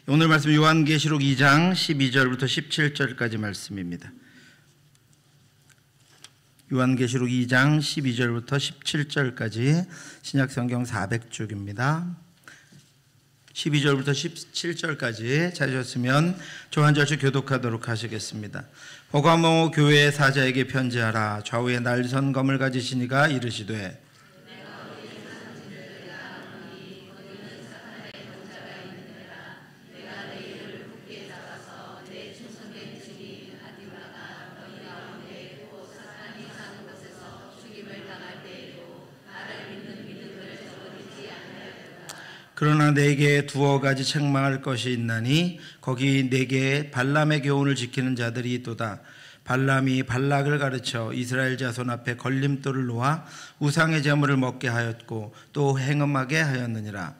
오늘 말씀 요한계시록 2장 12절부터 17절까지 말씀입니다. 요한계시록 2장 12절부터 17절까지 신약성경 400쪽입니다. 12절부터 17절까지 찾으셨으면 저 한 절씩 교독하도록 하시겠습니다. 버가모 교회의 사자에게 편지하라. 좌우에 날선 검을 가지신 이가 이르시되 그러나 내게 두어 가지 책망할 것이 있나니 거기 내게 발람의 교훈을 지키는 자들이 있도다. 발람이 발락을 가르쳐 이스라엘 자손 앞에 걸림돌을 놓아 우상의 제물을 먹게 하였고 또 행음하게 하였느니라.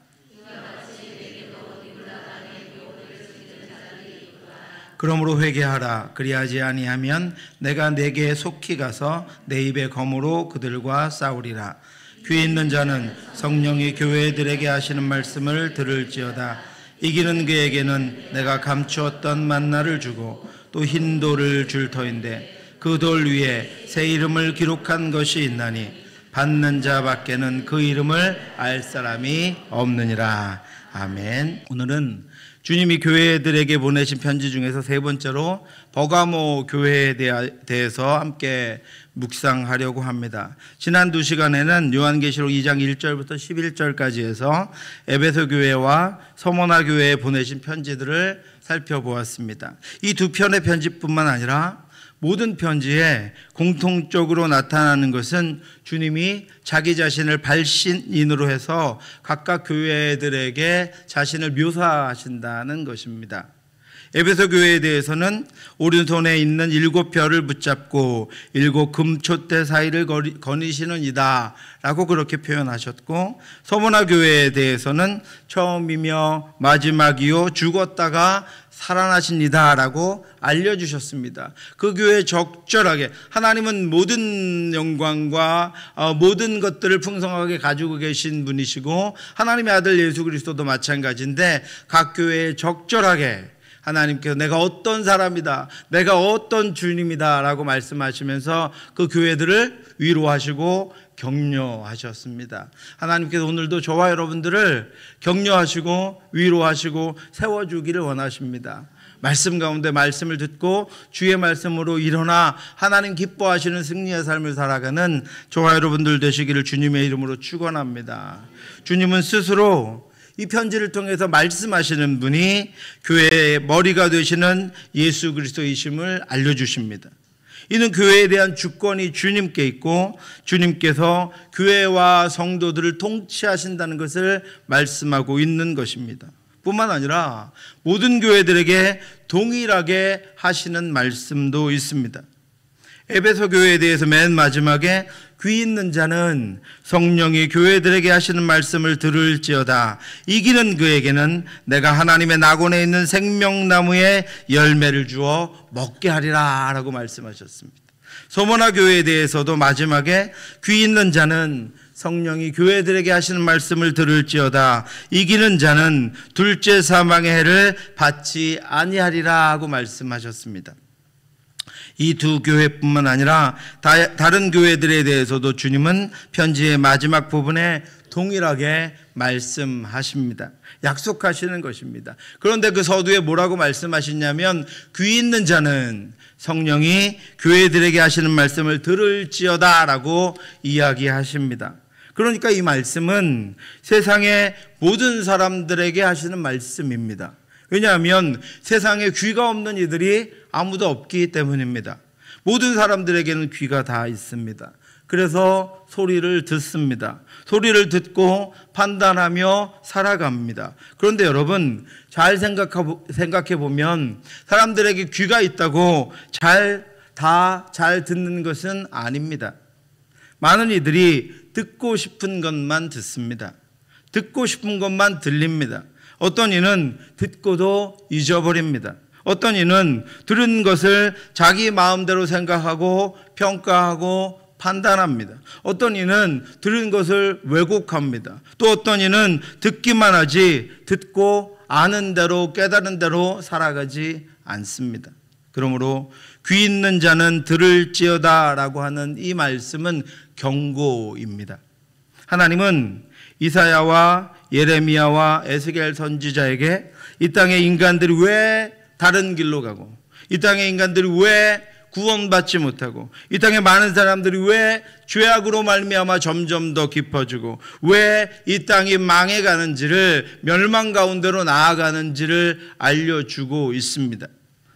그러므로 회개하라. 그리하지 아니하면 내가 내게 속히 가서 내 입의 검으로 그들과 싸우리라. 귀 있는 자는 성령이 교회들에게 하시는 말씀을 들을지어다. 이기는 그에게는 내가 감추었던 만나를 주고 또 흰 돌을 줄 터인데 그 돌 위에 새 이름을 기록한 것이 있나니 받는 자 밖에는 그 이름을 알 사람이 없느니라. 아멘. 오늘은 주님이 교회들에게 보내신 편지 중에서 세 번째로 버가모 교회에 대해서 함께 묵상하려고 합니다. 지난 두 시간에는 요한계시록 2장 1절부터 11절까지 해서 에베소 교회와 서머나 교회에 보내신 편지들을 살펴보았습니다. 이 두 편의 편지뿐만 아니라 모든 편지에 공통적으로 나타나는 것은 주님이 자기 자신을 발신인으로 해서 각각 교회들에게 자신을 묘사하신다는 것입니다. 에베소 교회에 대해서는 오른손에 있는 7별을 붙잡고 7 금촛대 사이를 거니시는 이다 라고 그렇게 표현하셨고, 서머나 교회에 대해서는 처음이며 마지막이요 죽었다가 살아나신 이다 라고 알려주셨습니다. 그 교회에 적절하게 하나님은 모든 영광과 모든 것들을 풍성하게 가지고 계신 분이시고 하나님의 아들 예수 그리스도도 마찬가지인데 각 교회에 적절하게 하나님께서 내가 어떤 사람이다, 내가 어떤 주님이다 라고 말씀하시면서 그 교회들을 위로하시고 격려하셨습니다. 하나님께서 오늘도 저와 여러분들을 격려하시고 위로하시고 세워주기를 원하십니다. 말씀 가운데 말씀을 듣고 주의 말씀으로 일어나 하나님 기뻐하시는 승리의 삶을 살아가는 저와 여러분들 되시기를 주님의 이름으로 축원합니다. 주님은 스스로 이 편지를 통해서 말씀하시는 분이 교회의 머리가 되시는 예수 그리스도이심을 알려주십니다. 이는 교회에 대한 주권이 주님께 있고 주님께서 교회와 성도들을 통치하신다는 것을 말씀하고 있는 것입니다. 뿐만 아니라 모든 교회들에게 동일하게 하시는 말씀도 있습니다. 에베소 교회에 대해서 맨 마지막에 귀 있는 자는 성령이 교회들에게 하시는 말씀을 들을지어다. 이기는 그에게는 내가 하나님의 낙원에 있는 생명나무의 열매를 주어 먹게 하리라 라고 말씀하셨습니다. 서머나 교회에 대해서도 마지막에 귀 있는 자는 성령이 교회들에게 하시는 말씀을 들을지어다. 이기는 자는 둘째 사망의 해를 받지 아니하리라 하고 말씀하셨습니다. 이 두 교회뿐만 아니라 다른 교회들에 대해서도 주님은 편지의 마지막 부분에 동일하게 말씀하십니다. 약속하시는 것입니다. 그런데 그 서두에 뭐라고 말씀하시냐면 귀 있는 자는 성령이 교회들에게 하시는 말씀을 들을지어다 라고 이야기하십니다. 그러니까 이 말씀은 세상의 모든 사람들에게 하시는 말씀입니다. 왜냐하면 세상에 귀가 없는 이들이 아무도 없기 때문입니다. 모든 사람들에게는 귀가 다 있습니다. 그래서 소리를 듣습니다. 소리를 듣고 판단하며 살아갑니다. 그런데 여러분 잘 생각해 보면 사람들에게 귀가 있다고 다 잘 듣는 것은 아닙니다. 많은 이들이 듣고 싶은 것만 듣습니다. 듣고 싶은 것만 들립니다. 어떤 이는 듣고도 잊어버립니다. 어떤 이는 들은 것을 자기 마음대로 생각하고 평가하고 판단합니다. 어떤 이는 들은 것을 왜곡합니다. 또 어떤 이는 듣기만 하지 듣고 아는 대로 깨달은 대로 살아가지 않습니다. 그러므로 귀 있는 자는 들을지어다 라고 하는 이 말씀은 경고입니다. 하나님은 이사야와 예레미야와 에스겔 선지자에게 이 땅의 인간들이 왜 다른 길로 가고, 이 땅의 인간들이 왜 구원받지 못하고, 이 땅의 많은 사람들이 왜 죄악으로 말미암아 점점 더 깊어지고, 왜 이 땅이 망해가는지를, 멸망 가운데로 나아가는지를 알려주고 있습니다.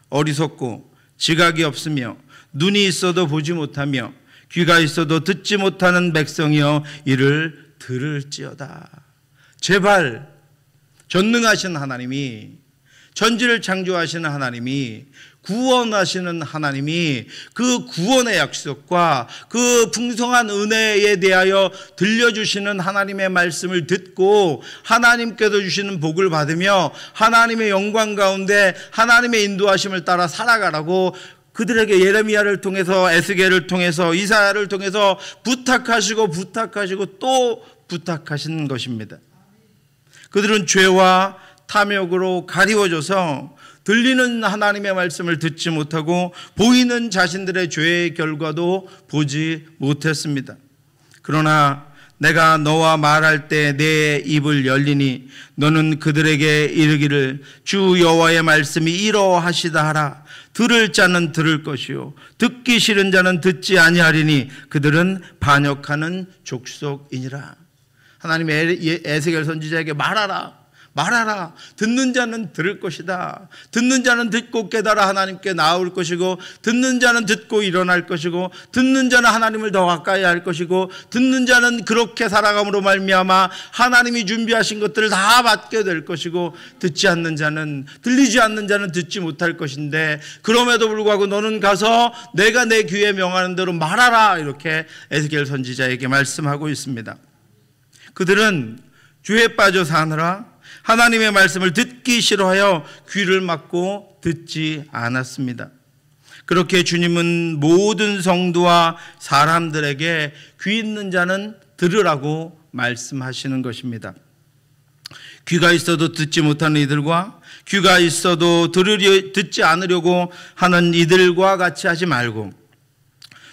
어리석고 지각이 없으며 눈이 있어도 보지 못하며 귀가 있어도 듣지 못하는 백성이여 이를 들을지어다. 제발 전능하신 하나님이, 천지를 창조하시는 하나님이, 구원하시는 하나님이 그 구원의 약속과 그 풍성한 은혜에 대하여 들려주시는 하나님의 말씀을 듣고 하나님께서 주시는 복을 받으며 하나님의 영광 가운데 하나님의 인도하심을 따라 살아가라고 그들에게 예레미야를 통해서, 에스겔을 통해서, 이사야를 통해서 부탁하시고 또 부탁하시는 것입니다. 그들은 죄와 탐욕으로 가리워져서 들리는 하나님의 말씀을 듣지 못하고 보이는 자신들의 죄의 결과도 보지 못했습니다. 그러나 내가 너와 말할 때 내 입을 열리니 너는 그들에게 이르기를 주 여호와의 말씀이 이러하시다 하라. 들을 자는 들을 것이요 듣기 싫은 자는 듣지 아니하리니 그들은 반역하는 족속이니라. 하나님이 에스겔 선지자에게 말하라. 듣는 자는 들을 것이다. 듣는 자는 듣고 깨달아 하나님께 나올 것이고, 듣는 자는 듣고 일어날 것이고, 듣는 자는 하나님을 더 가까이 할 것이고, 듣는 자는 그렇게 살아감으로 말미암아 하나님이 준비하신 것들을 다 받게 될 것이고, 듣지 않는 자는, 들리지 않는 자는 듣지 못할 것인데, 그럼에도 불구하고 너는 가서 내가 내 귀에 명하는 대로 말하라. 이렇게 에스겔 선지자에게 말씀하고 있습니다. 그들은 죄에 빠져 사느라 하나님의 말씀을 듣기 싫어하여 귀를 막고 듣지 않았습니다. 그렇게 주님은 모든 성도와 사람들에게 귀 있는 자는 들으라고 말씀하시는 것입니다. 귀가 있어도 듣지 못하는 이들과 귀가 있어도 듣지 않으려고 하는 이들과 같이 하지 말고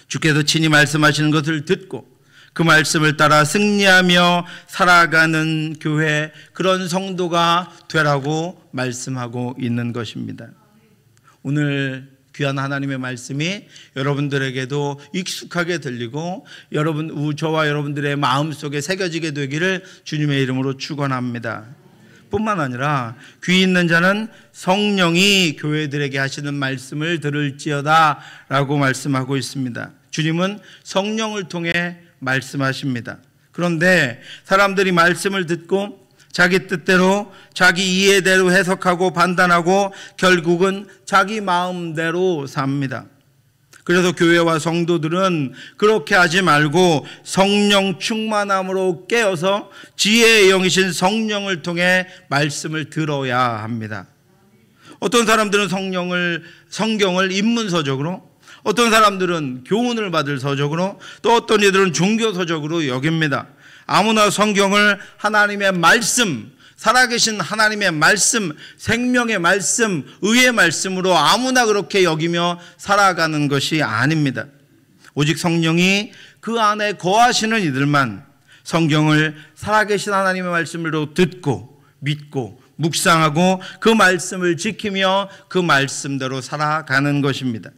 주께서 친히 말씀하시는 것을 듣고 그 말씀을 따라 승리하며 살아가는 교회, 그런 성도가 되라고 말씀하고 있는 것입니다. 오늘 귀한 하나님의 말씀이 여러분들에게도 익숙하게 들리고 저와 여러분들의 마음속에 새겨지게 되기를 주님의 이름으로 축원합니다. 뿐만 아니라 귀 있는 자는 성령이 교회들에게 하시는 말씀을 들을지어다 라고 말씀하고 있습니다. 주님은 성령을 통해 말씀하십니다. 그런데 사람들이 말씀을 듣고 자기 뜻대로 자기 이해대로 해석하고 판단하고 결국은 자기 마음대로 삽니다. 그래서 교회와 성도들은 그렇게 하지 말고 성령 충만함으로 깨어서 지혜의 영이신 성령을 통해 말씀을 들어야 합니다. 어떤 사람들은 성경을 입문서적으로, 어떤 사람들은 교훈을 받을 서적으로, 또 어떤 이들은 종교서적으로 여깁니다. 아무나 성경을 하나님의 말씀, 살아계신 하나님의 말씀, 생명의 말씀, 의의 말씀으로 아무나 그렇게 여기며 살아가는 것이 아닙니다. 오직 성령이 그 안에 거하시는 이들만 성경을 살아계신 하나님의 말씀으로 듣고 믿고 묵상하고 그 말씀을 지키며 그 말씀대로 살아가는 것입니다.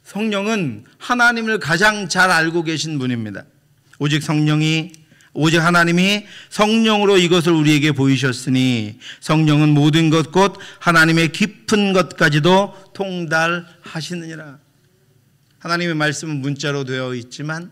성령은 하나님을 가장 잘 알고 계신 분입니다. 오직 하나님이 성령으로 이것을 우리에게 보이셨으니 성령은 모든 것 곧 하나님의 깊은 것까지도 통달하시느니라. 하나님의 말씀은 문자로 되어 있지만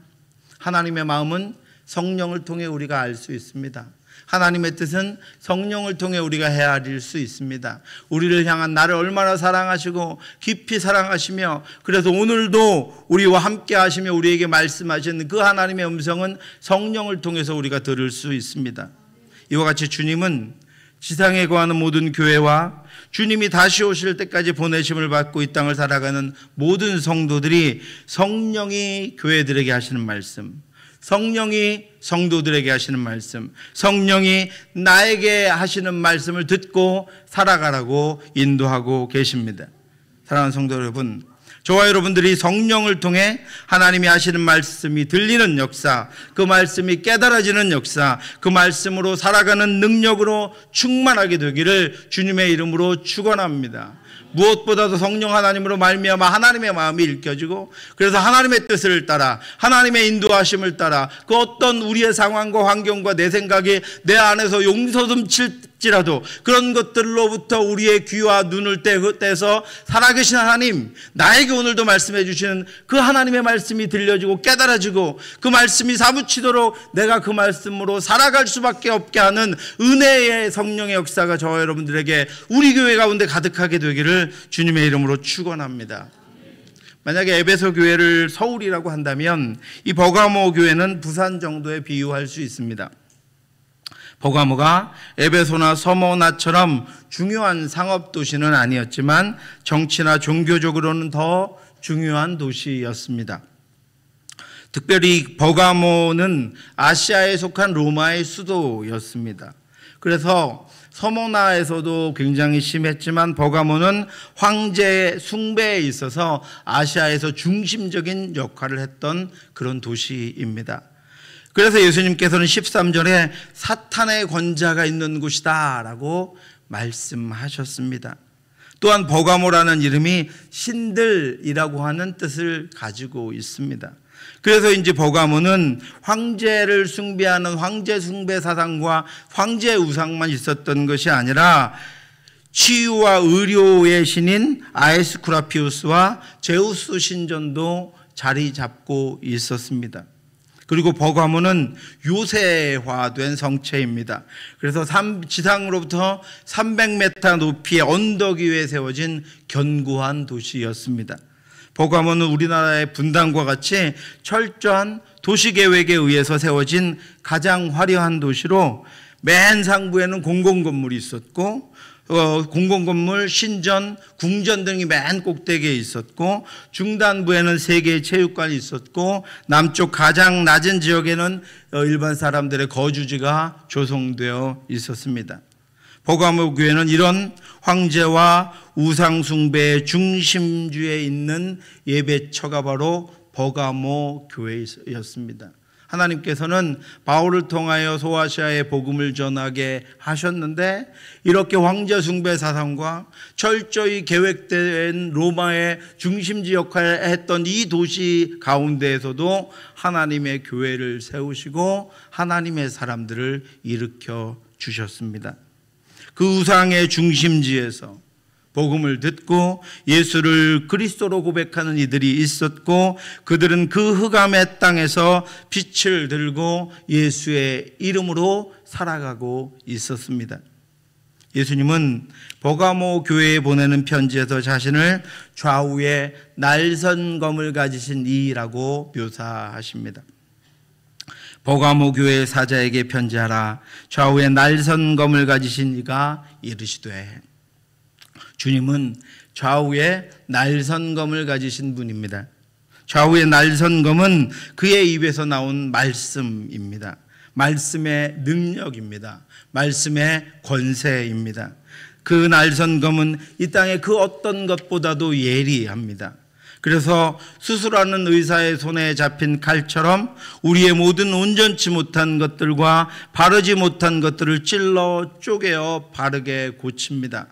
하나님의 마음은 성령을 통해 우리가 알 수 있습니다. 하나님의 뜻은 성령을 통해 우리가 헤아릴 수 있습니다. 우리를 향한 나를 얼마나 사랑하시고 깊이 사랑하시며, 그래서 오늘도 우리와 함께 하시며 우리에게 말씀하시는 그 하나님의 음성은 성령을 통해서 우리가 들을 수 있습니다. 이와 같이 주님은 지상에 거하는 모든 교회와 주님이 다시 오실 때까지 보내심을 받고 이 땅을 살아가는 모든 성도들이 성령이 교회들에게 하시는 말씀, 성령이 성도들에게 하시는 말씀, 성령이 나에게 하시는 말씀을 듣고 살아가라고 인도하고 계십니다. 사랑하는 성도 여러분, 저와 여러분들이 성령을 통해 하나님이 하시는 말씀이 들리는 역사, 그 말씀이 깨달아지는 역사, 그 말씀으로 살아가는 능력으로 충만하게 되기를 주님의 이름으로 축원합니다. 무엇보다도 성령 하나님으로 말미암아 하나님의 마음이 읽혀지고, 그래서 하나님의 뜻을 따라, 하나님의 인도하심을 따라 그 어떤 우리의 상황과 환경과 내 생각이 내 안에서 용서듬칠지라도 그런 것들로부터 우리의 귀와 눈을 떼서 살아계신 하나님, 나에게 오늘도 말씀해 주시는 그 하나님의 말씀이 들려지고 깨달아지고 그 말씀이 사무치도록 내가 그 말씀으로 살아갈 수밖에 없게 하는 은혜의 성령의 역사가 저와 여러분들에게 우리 교회 가운데 가득하게 되기를 주님의 이름으로 축원합니다. 만약에 에베소 교회를 서울이라고 한다면 이 버가모 교회는 부산 정도에 비유할 수 있습니다. 버가모가 에베소나 서모나처럼 중요한 상업 도시는 아니었지만 정치나 종교적으로는 더 중요한 도시였습니다. 특별히 버가모는 아시아에 속한 로마의 수도였습니다. 그래서 서모나에서도 굉장히 심했지만 버가모는 황제 숭배에 있어서 아시아에서 중심적인 역할을 했던 그런 도시입니다. 그래서 예수님께서는 13절에 사탄의 권자가 있는 곳이다 라고 말씀하셨습니다. 또한 버가모라는 이름이 신들이라고 하는 뜻을 가지고 있습니다. 그래서 이제 버가모는 황제를 숭배하는 황제 숭배 사상과 황제 우상만 있었던 것이 아니라 치유와 의료의 신인 아에스쿠라피우스와 제우스 신전도 자리 잡고 있었습니다. 그리고 버가모는 요새화된 성체입니다. 그래서 지상으로부터 300m 높이의 언덕 위에 세워진 견고한 도시였습니다. 버가모는 우리나라의 분당과 같이 철저한 도시계획에 의해서 세워진 가장 화려한 도시로 맨 상부에는 공공건물이 있었고 공공건물, 신전, 궁전 등이 맨 꼭대기에 있었고 중단부에는 3개의 체육관이 있었고 남쪽 가장 낮은 지역에는 일반 사람들의 거주지가 조성되어 있었습니다. 버가모 교회는 이런 황제와 우상 숭배의 중심주에 있는 예배처가 바로 버가모 교회였습니다. 하나님께서는 바울을 통하여 소아시아에 복음을 전하게 하셨는데 이렇게 황제 숭배 사상과 철저히 계획된 로마의 중심지 역할을 했던 이 도시 가운데에서도 하나님의 교회를 세우시고 하나님의 사람들을 일으켜 주셨습니다. 그 우상의 중심지에서 복음을 듣고 예수를 그리스도로 고백하는 이들이 있었고 그들은 그 흑암의 땅에서 빛을 들고 예수의 이름으로 살아가고 있었습니다. 예수님은 버가모 교회에 보내는 편지에서 자신을 좌우에 날선검을 가지신 이라고 묘사하십니다. 버가모 교회 사자에게 편지하라. 좌우에 날선검을 가지신 이가 이르시되. 주님은 좌우에 날선검을 가지신 분입니다. 좌우의 날선검은 그의 입에서 나온 말씀입니다. 말씀의 능력입니다. 말씀의 권세입니다. 그 날선검은 이 땅의 그 어떤 것보다도 예리합니다. 그래서 수술하는 의사의 손에 잡힌 칼처럼 우리의 모든 온전치 못한 것들과 바르지 못한 것들을 찔러 쪼개어 바르게 고칩니다.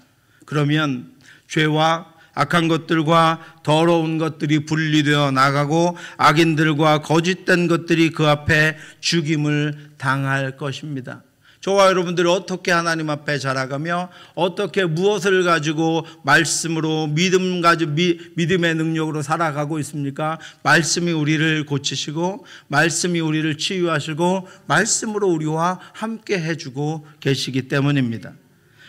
그러면 죄와 악한 것들과 더러운 것들이 분리되어 나가고 악인들과 거짓된 것들이 그 앞에 죽임을 당할 것입니다. 저와 여러분들이 어떻게 하나님 앞에 자라가며 어떻게 무엇을 가지고 말씀으로 믿음의 능력으로 살아가고 있습니까? 말씀이 우리를 고치시고 말씀이 우리를 치유하시고 말씀으로 우리와 함께 해주고 계시기 때문입니다.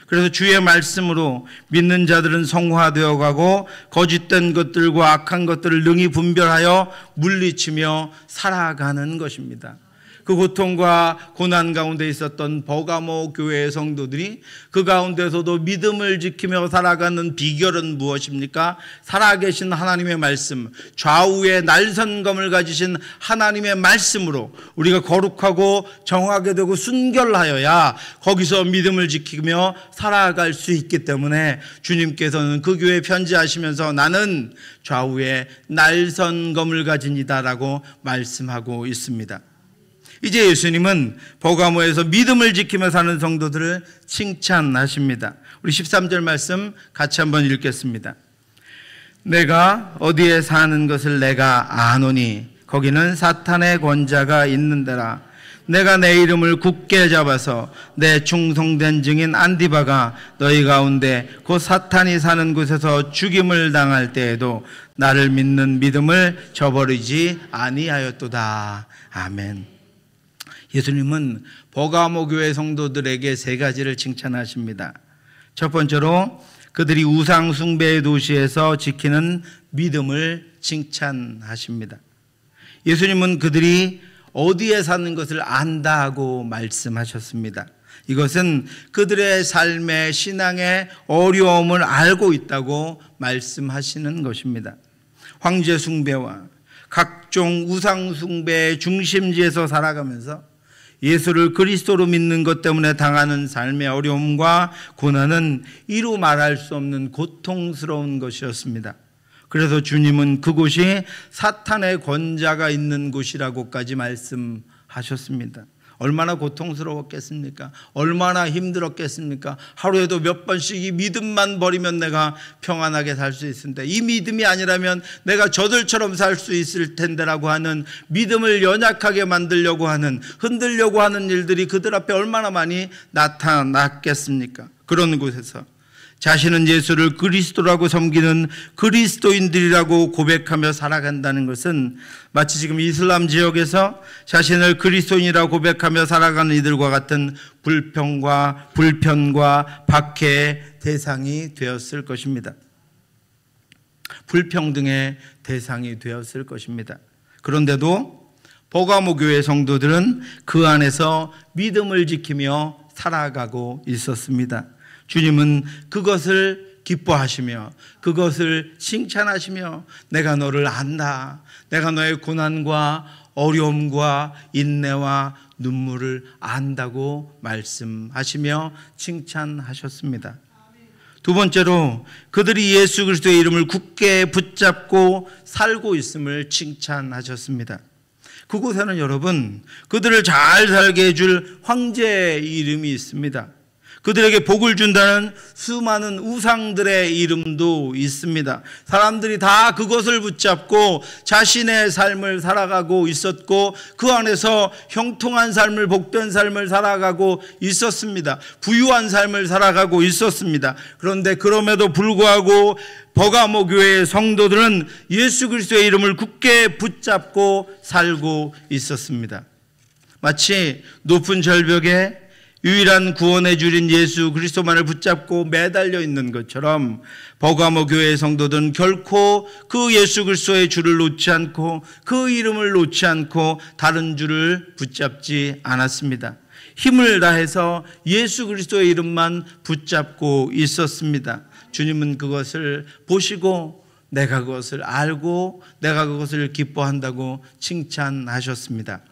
그래서 주의 말씀으로 믿는 자들은 성화되어 가고 거짓된 것들과 악한 것들을 능히 분별하여 물리치며 살아가는 것입니다. 그 고통과 고난 가운데 있었던 버가모 교회의 성도들이 그 가운데서도 믿음을 지키며 살아가는 비결은 무엇입니까? 살아계신 하나님의 말씀, 좌우에 날선검을 가지신 하나님의 말씀으로 우리가 거룩하고 정하게 되고 순결하여야 거기서 믿음을 지키며 살아갈 수 있기 때문에 주님께서는 그 교회에 편지하시면서 나는 좌우에 날선검을 가진 이다라고 말씀하고 있습니다. 이제 예수님은 버가모에서 믿음을 지키며 사는 성도들을 칭찬하십니다. 우리 13절 말씀 같이 한번 읽겠습니다. 내가 어디에 사는 것을 내가 아노니 거기는 사탄의 권자가 있는 데라. 내가 내 이름을 굳게 잡아서 내 충성된 증인 안디바가 너희 가운데 곧 사탄이 사는 곳에서 죽임을 당할 때에도 나를 믿는 믿음을 저버리지 아니하였도다. 아멘. 예수님은 버가모 교회 성도들에게 세 가지를 칭찬하십니다. 첫 번째로 그들이 우상 숭배의 도시에서 지키는 믿음을 칭찬하십니다. 예수님은 그들이 어디에 사는 것을 안다 하고 말씀하셨습니다. 이것은 그들의 삶의 신앙의 어려움을 알고 있다고 말씀하시는 것입니다. 황제 숭배와 각종 우상 숭배의 중심지에서 살아가면서 예수를 그리스도로 믿는 것 때문에 당하는 삶의 어려움과 고난은 이루 말할 수 없는 고통스러운 것이었습니다. 그래서 주님은 그곳이 사탄의 권자가 있는 곳이라고까지 말씀하셨습니다. 얼마나 고통스러웠겠습니까? 얼마나 힘들었겠습니까? 하루에도 몇 번씩 이 믿음만 버리면 내가 평안하게 살 수 있을 텐데, 이 믿음이 아니라면 내가 저들처럼 살 수 있을 텐데라고 하는 믿음을 연약하게 만들려고 하는, 흔들려고 하는 일들이 그들 앞에 얼마나 많이 나타났겠습니까? 그런 곳에서 자신은 예수를 그리스도라고 섬기는 그리스도인들이라고 고백하며 살아간다는 것은 마치 지금 이슬람 지역에서 자신을 그리스도인이라고 고백하며 살아가는 이들과 같은 불평과 박해의 대상이 되었을 것입니다. 불평등의 대상이 되었을 것입니다. 그런데도 버가모 교회 성도들은 그 안에서 믿음을 지키며 살아가고 있었습니다. 주님은 그것을 기뻐하시며 그것을 칭찬하시며 내가 너를 안다. 내가 너의 고난과 어려움과 인내와 눈물을 안다고 말씀하시며 칭찬하셨습니다. 두 번째로 그들이 예수 그리스도의 이름을 굳게 붙잡고 살고 있음을 칭찬하셨습니다. 그곳에는 여러분 그들을 잘 살게 해줄 황제의 이름이 있습니다. 그들에게 복을 준다는 수많은 우상들의 이름도 있습니다. 사람들이 다 그것을 붙잡고 자신의 삶을 살아가고 있었고 그 안에서 형통한 삶을, 복된 삶을 살아가고 있었습니다. 부유한 삶을 살아가고 있었습니다. 그런데 그럼에도 불구하고 버가모 교회의 성도들은 예수 그리스도의 이름을 굳게 붙잡고 살고 있었습니다. 마치 높은 절벽에 유일한 구원의 줄인 예수 그리스도만을 붙잡고 매달려 있는 것처럼 버가모 교회의 성도들은 결코 그 예수 그리스도의 줄을 놓지 않고 그 이름을 놓지 않고 다른 줄을 붙잡지 않았습니다. 힘을 다해서 예수 그리스도의 이름만 붙잡고 있었습니다. 주님은 그것을 보시고 내가 그것을 알고 내가 그것을 기뻐한다고 칭찬하셨습니다.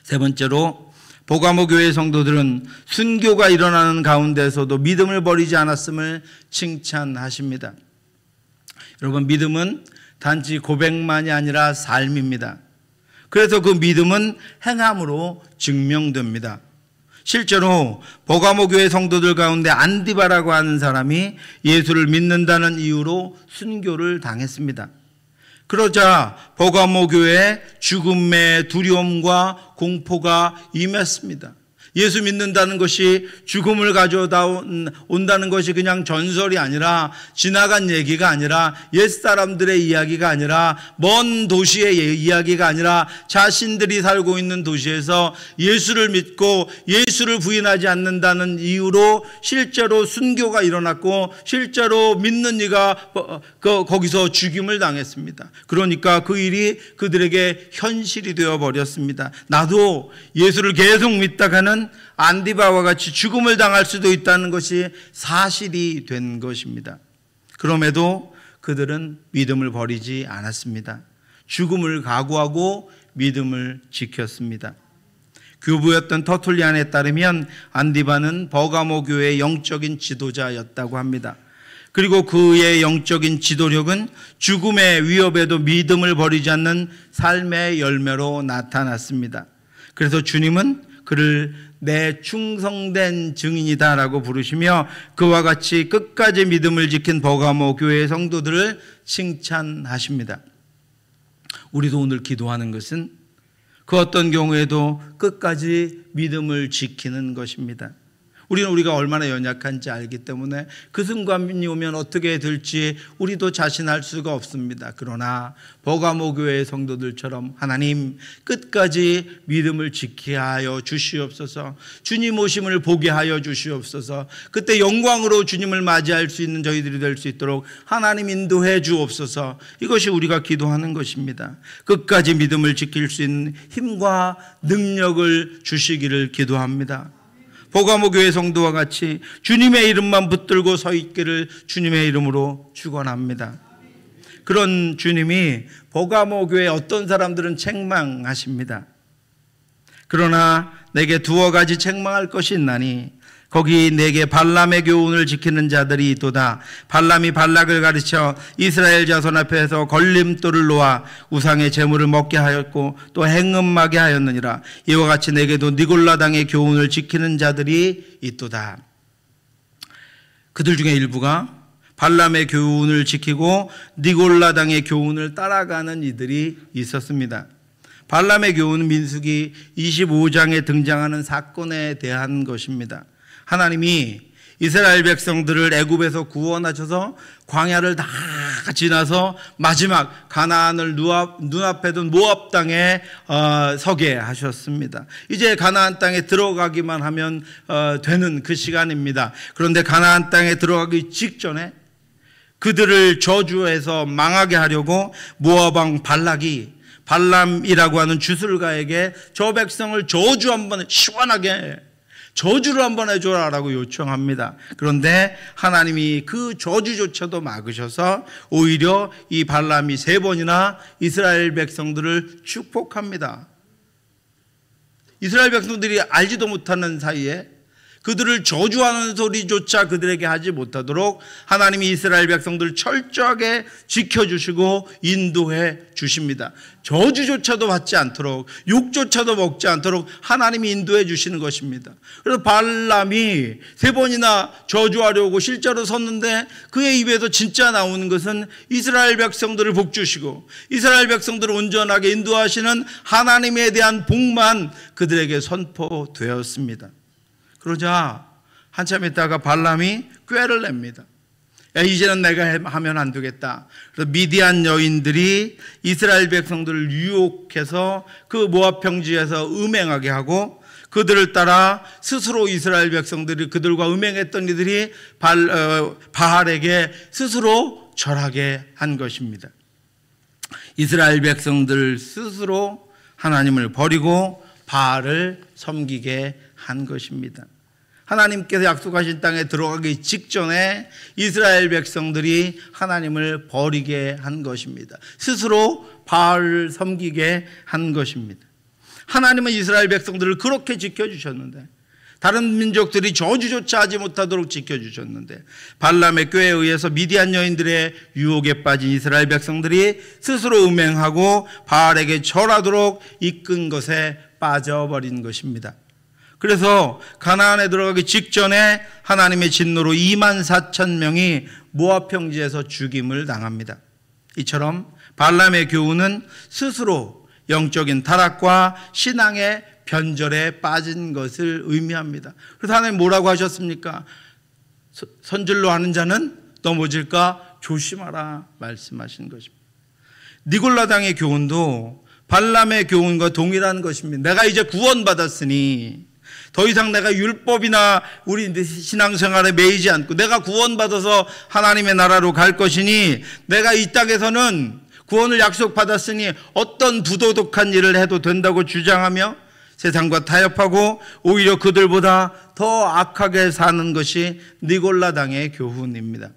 세 번째로 버가모 교회 성도들은 순교가 일어나는 가운데서도 믿음을 버리지 않았음을 칭찬하십니다. 여러분, 믿음은 단지 고백만이 아니라 삶입니다. 그래서 그 믿음은 행함으로 증명됩니다. 실제로 버가모 교회 성도들 가운데 안디바라고 하는 사람이 예수를 믿는다는 이유로 순교를 당했습니다. 그러자 버가모 교회에 죽음의 두려움과 공포가 임했습니다. 예수 믿는다는 것이 죽음을 가져다 온다는 것이 그냥 전설이 아니라 지나간 얘기가 아니라 옛사람들의 이야기가 아니라 먼 도시의 이야기가 아니라 자신들이 살고 있는 도시에서 예수를 믿고 예수를 부인하지 않는다는 이유로 실제로 순교가 일어났고 실제로 믿는 이가 거기서 죽임을 당했습니다. 그러니까 그 일이 그들에게 현실이 되어버렸습니다. 나도 예수를 계속 믿다가는 안디바와 같이 죽음을 당할 수도 있다는 것이 사실이 된 것입니다. 그럼에도 그들은 믿음을 버리지 않았습니다. 죽음을 각오하고 믿음을 지켰습니다. 교부였던 터툴리안에 따르면 안디바는 버가모 교회의 영적인 지도자였다고 합니다. 그리고 그의 영적인 지도력은 죽음의 위협에도 믿음을 버리지 않는 삶의 열매로 나타났습니다. 그래서 주님은 그를 내 충성된 증인이다라고 부르시며 그와 같이 끝까지 믿음을 지킨 버가모 교회의 성도들을 칭찬하십니다. 우리도 오늘 기도하는 것은 그 어떤 경우에도 끝까지 믿음을 지키는 것입니다. 우리는 우리가 얼마나 연약한지 알기 때문에 그 순간이 오면 어떻게 될지 우리도 자신할 수가 없습니다. 그러나 버가모 교회의 성도들처럼 하나님 끝까지 믿음을 지키게 하여 주시옵소서. 주님 오심을 보게 하여 주시옵소서. 그때 영광으로 주님을 맞이할 수 있는 저희들이 될 수 있도록 하나님 인도해 주옵소서. 이것이 우리가 기도하는 것입니다. 끝까지 믿음을 지킬 수 있는 힘과 능력을 주시기를 기도합니다. 버가모 교회 성도와 같이 주님의 이름만 붙들고 서 있기를 주님의 이름으로 축원합니다. 그런 주님이 버가모 교회 어떤 사람들은 책망하십니다. 그러나 내게 두어 가지 책망할 것이 있나니 거기 내게 발람의 교훈을 지키는 자들이 있도다. 발람이 발락을 가르쳐 이스라엘 자손 앞에서 걸림돌을 놓아 우상의 제물을 먹게 하였고 또 행음하게 하였느니라. 이와 같이 내게도 니골라당의 교훈을 지키는 자들이 있도다. 그들 중에 일부가 발람의 교훈을 지키고 니골라당의 교훈을 따라가는 이들이 있었습니다. 발람의 교훈은 민수기 25장에 등장하는 사건에 대한 것입니다. 하나님이 이스라엘 백성들을 애굽에서 구원하셔서 광야를 다 지나서 마지막 가나안을 눈앞에 둔 모압 땅에 서게 하셨습니다. 이제 가나안 땅에 들어가기만 하면 되는 그 시간입니다. 그런데 가나안 땅에 들어가기 직전에 그들을 저주해서 망하게 하려고 모압 왕 발락이 발람이라고 하는 주술가에게 저 백성을 저주 한번 시원하게 저주를 한번 해줘라라고 요청합니다. 그런데 하나님이 그 저주조차도 막으셔서 오히려 이 발람이 3번이나 이스라엘 백성들을 축복합니다. 이스라엘 백성들이 알지도 못하는 사이에 그들을 저주하는 소리조차 그들에게 하지 못하도록 하나님이 이스라엘 백성들을 철저하게 지켜주시고 인도해 주십니다. 저주조차도 받지 않도록 욕조차도 먹지 않도록 하나님이 인도해 주시는 것입니다. 그래서 발람이 3번이나 저주하려고 실제로 섰는데 그의 입에서 진짜 나오는 것은 이스라엘 백성들을 복주시고 이스라엘 백성들을 온전하게 인도하시는 하나님에 대한 복만 그들에게 선포되었습니다. 그러자 한참 있다가 발람이 꾀를 냅니다. 야, 이제는 내가 하면 안 되겠다. 그래서 미디안 여인들이 이스라엘 백성들을 유혹해서 그 모압 평지에서 음행하게 하고 그들을 따라 스스로 이스라엘 백성들이 그들과 음행했던 이들이 바알에게 스스로 절하게 한 것입니다. 이스라엘 백성들 스스로 하나님을 버리고 바알을 섬기게 한 것입니다. 하나님께서 약속하신 땅에 들어가기 직전에 이스라엘 백성들이 하나님을 버리게 한 것입니다. 스스로 바알을 섬기게 한 것입니다. 하나님은 이스라엘 백성들을 그렇게 지켜주셨는데 다른 민족들이 저주조차 하지 못하도록 지켜주셨는데 발람의 꾀에 의해서 미디안 여인들의 유혹에 빠진 이스라엘 백성들이 스스로 음행하고 바알에게 절하도록 이끈 것에 빠져버린 것입니다. 그래서 가나안에 들어가기 직전에 하나님의 진노로 24,000명이 모압 평지에서 죽임을 당합니다. 이처럼 발람의 교훈은 스스로 영적인 타락과 신앙의 변절에 빠진 것을 의미합니다. 그래서 하나님 뭐라고 하셨습니까? 선질로 하는 자는 넘어질까 조심하라 말씀하신 것입니다. 니골라당의 교훈도 발람의 교훈과 동일한 것입니다. 내가 이제 구원받았으니 더 이상 내가 율법이나 우리 신앙생활에 매이지 않고 내가 구원받아서 하나님의 나라로 갈 것이니 내가 이 땅에서는 구원을 약속받았으니 어떤 부도덕한 일을 해도 된다고 주장하며 세상과 타협하고 오히려 그들보다 더 악하게 사는 것이 니골라당의 교훈입니다.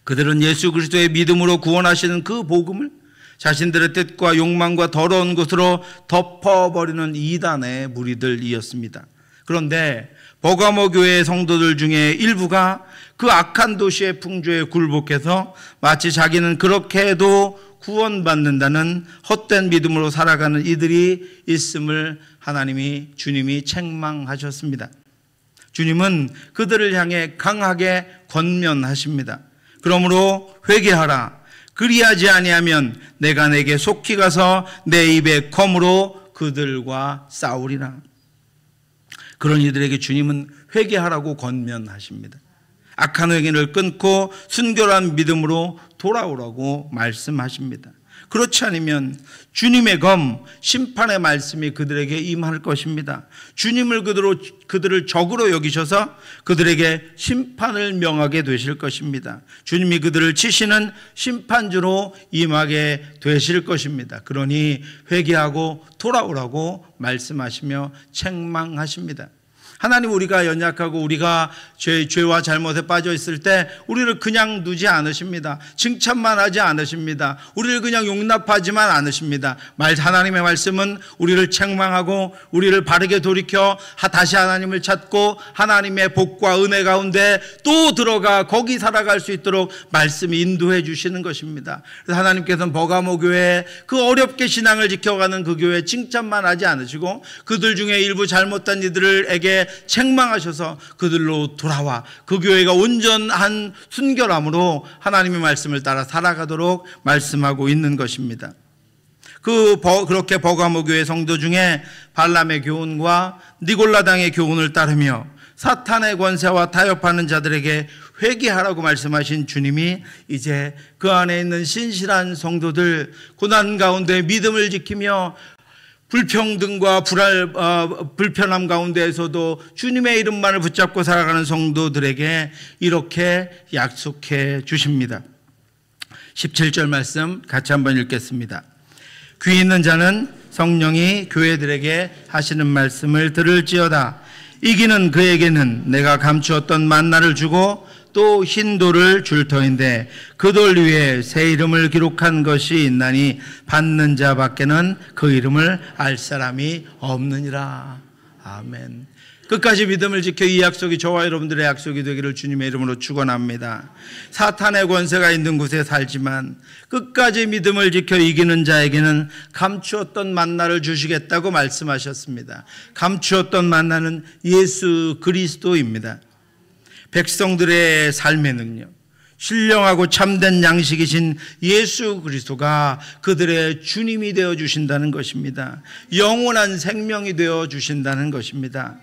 그들은 예수 그리스도의 믿음으로 구원하시는 그 복음을 자신들의 뜻과 욕망과 더러운 것으로 덮어버리는 이단의 무리들이었습니다. 그런데 버가모 교회의 성도들 중에 일부가 그 악한 도시의 풍조에 굴복해서 마치 자기는 그렇게 해도 구원받는다는 헛된 믿음으로 살아가는 이들이 있음을 주님이 책망하셨습니다. 주님은 그들을 향해 강하게 권면하십니다. 그러므로 회개하라. 그리하지 아니하면 내가 내게 속히 가서 내 입의 검으로 그들과 싸우리라. 그런 이들에게 주님은 회개하라고 권면하십니다. 악한 행위를 끊고 순결한 믿음으로 돌아오라고 말씀하십니다. 그렇지 않으면 주님의 검, 심판의 말씀이 그들에게 임할 것입니다. 주님을 그들을 적으로 여기셔서 그들에게 심판을 명하게 되실 것입니다. 주님이 그들을 치시는 심판주로 임하게 되실 것입니다. 그러니 회개하고 돌아오라고 말씀하시며 책망하십니다. 하나님, 우리가 연약하고 우리가 죄와 잘못에 빠져 있을 때 우리를 그냥 두지 않으십니다. 칭찬만 하지 않으십니다. 우리를 그냥 용납하지만 않으십니다. 하나님의 말씀은 우리를 책망하고 우리를 바르게 돌이켜 다시 하나님을 찾고 하나님의 복과 은혜 가운데 또 들어가 거기 살아갈 수 있도록 말씀이 인도해 주시는 것입니다. 그래서 하나님께서는 버가모 교회, 그 어렵게 신앙을 지켜가는 그 교회 칭찬만 하지 않으시고 그들 중에 일부 잘못한 이들에게 책망하셔서 그들로 돌아와 그 교회가 온전한 순결함으로 하나님의 말씀을 따라 살아가도록 말씀하고 있는 것입니다. 그렇게 버가모 교회 성도 중에 발람의 교훈과 니골라당의 교훈을 따르며 사탄의 권세와 타협하는 자들에게 회개하라고 말씀하신 주님이 이제 그 안에 있는 신실한 성도들, 고난 가운데 믿음을 지키며 불평등과 불편함 가운데에서도 주님의 이름만을 붙잡고 살아가는 성도들에게 이렇게 약속해 주십니다. 17절 말씀 같이 한번 읽겠습니다. 귀 있는 자는 성령이 교회들에게 하시는 말씀을 들을지어다. 이기는 그에게는 내가 감추었던 만나를 주고 또 흰 돌을 줄 터인데 그 돌 위에 새 이름을 기록한 것이 있나니 받는 자 밖에는 그 이름을 알 사람이 없느니라. 아멘. 끝까지 믿음을 지켜 이 약속이 저와 여러분들의 약속이 되기를 주님의 이름으로 축원합니다. 사탄의 권세가 있는 곳에 살지만 끝까지 믿음을 지켜 이기는 자에게는 감추었던 만나를 주시겠다고 말씀하셨습니다. 감추었던 만나는 예수 그리스도입니다. 백성들의 삶의 능력, 신령하고 참된 양식이신 예수 그리스도가 그들의 주님이 되어 주신다는 것입니다. 영원한 생명이 되어 주신다는 것입니다.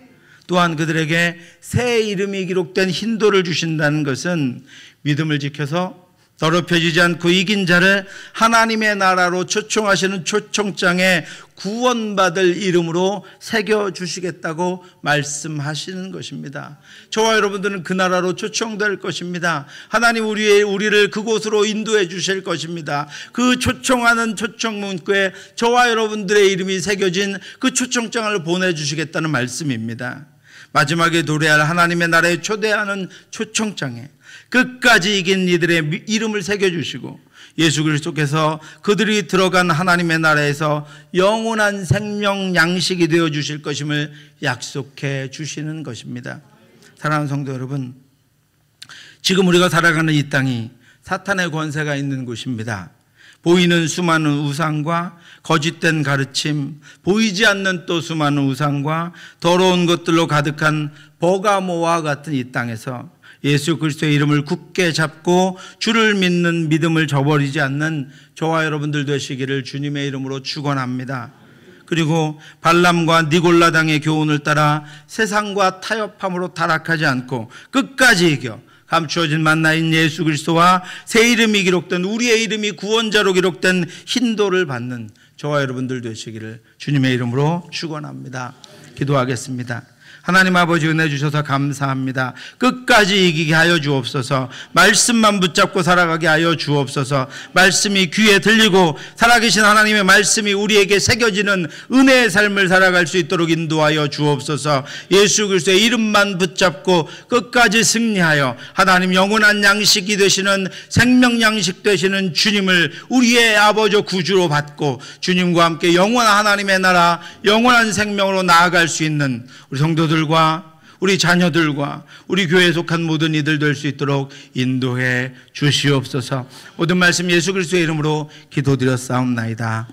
또한 그들에게 새 이름이 기록된 흰돌을 주신다는 것은 믿음을 지켜서 더럽혀지지 않고 이긴 자를 하나님의 나라로 초청하시는 초청장에 구원받을 이름으로 새겨주시겠다고 말씀하시는 것입니다. 저와 여러분들은 그 나라로 초청될 것입니다. 하나님 우리를 그곳으로 인도해 주실 것입니다. 그 초청하는 초청 문구에 저와 여러분들의 이름이 새겨진 그 초청장을 보내주시겠다는 말씀입니다. 마지막에 노래할 하나님의 나라에 초대하는 초청장에 끝까지 이긴 이들의 이름을 새겨주시고 예수 그리스도께서 그들이 들어간 하나님의 나라에서 영원한 생명 양식이 되어 주실 것임을 약속해 주시는 것입니다. 사랑하는 성도 여러분, 지금 우리가 살아가는 이 땅이 사탄의 권세가 있는 곳입니다. 보이는 수많은 우상과 거짓된 가르침, 보이지 않는 또 수많은 우상과 더러운 것들로 가득한 버가모와 같은 이 땅에서 예수 그리스도의 이름을 굳게 잡고 주를 믿는 믿음을 저버리지 않는 저와 여러분들 되시기를 주님의 이름으로 축원합니다. 그리고 발람과 니골라당의 교훈을 따라 세상과 타협함으로 타락하지 않고 끝까지 이겨 감추어진 만나인 예수 그리스도와 새 이름이 기록된, 우리의 이름이 구원자로 기록된 흰돌을 받는 저와 여러분들 되시기를 주님의 이름으로 축원합니다. 기도하겠습니다. 하나님 아버지, 은혜 주셔서 감사합니다. 끝까지 이기게 하여 주옵소서. 말씀만 붙잡고 살아가게 하여 주옵소서. 말씀이 귀에 들리고 살아계신 하나님의 말씀이 우리에게 새겨지는 은혜의 삶을 살아갈 수 있도록 인도하여 주옵소서. 예수 그리스도의 이름만 붙잡고 끝까지 승리하여 하나님 영원한 양식이 되시는, 생명 양식 되시는 주님을 우리의 아버지 구주로 받고 주님과 함께 영원한 하나님의 나라, 영원한 생명으로 나아갈 수 있는 우리 성도들, 우리 자녀들과 우리 교회에 속한 모든 이들 될 수 있도록 인도해 주시옵소서. 모든 말씀 예수 그리스도의 이름으로 기도드렸사옵나이다.